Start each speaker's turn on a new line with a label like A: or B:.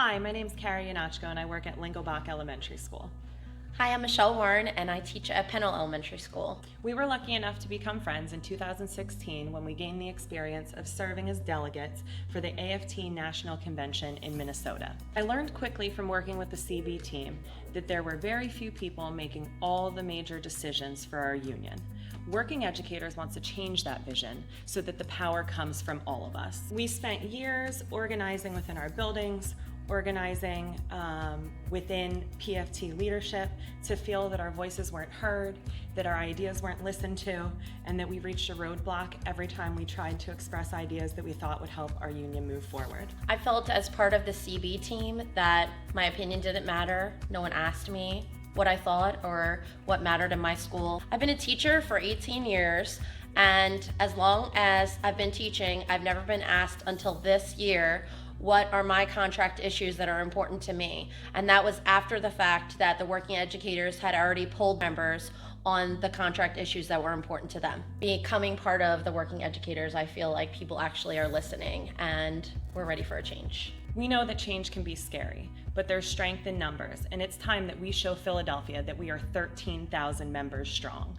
A: Hi, my name's Yanochko and I work at Lingelbach Elementary School.
B: Hi, I'm Michele Warren and I teach at Pennell Elementary School.
A: We were lucky enough to become friends in 2016 when we gained the experience of serving as delegates for the AFT National Convention in Minnesota. I learned quickly from working with the CB team that there were very few people making all the major decisions for our union. Working Educators wants to change that vision so that the power comes from all of us. We spent years organizing within our buildings, organizing within PFT leadership to feel that our voices weren't heard, that our ideas weren't listened to, and that we reached a roadblock every time we tried to express ideas that we thought would help our union move forward.
B: I felt as part of the CB team that my opinion didn't matter. No one asked me what I thought or what mattered in my school. I've been a teacher for 18 years, and as long as I've been teaching, I've never been asked until this year what are my contract issues that are important to me. And that was after the fact that the Working Educators had already polled members on the contract issues that were important to them. Becoming part of the Working Educators, I feel like people actually are listening and we're ready for a change.
A: We know that change can be scary, but there's strength in numbers, and it's time that we show Philadelphia that we are 13,000 members strong.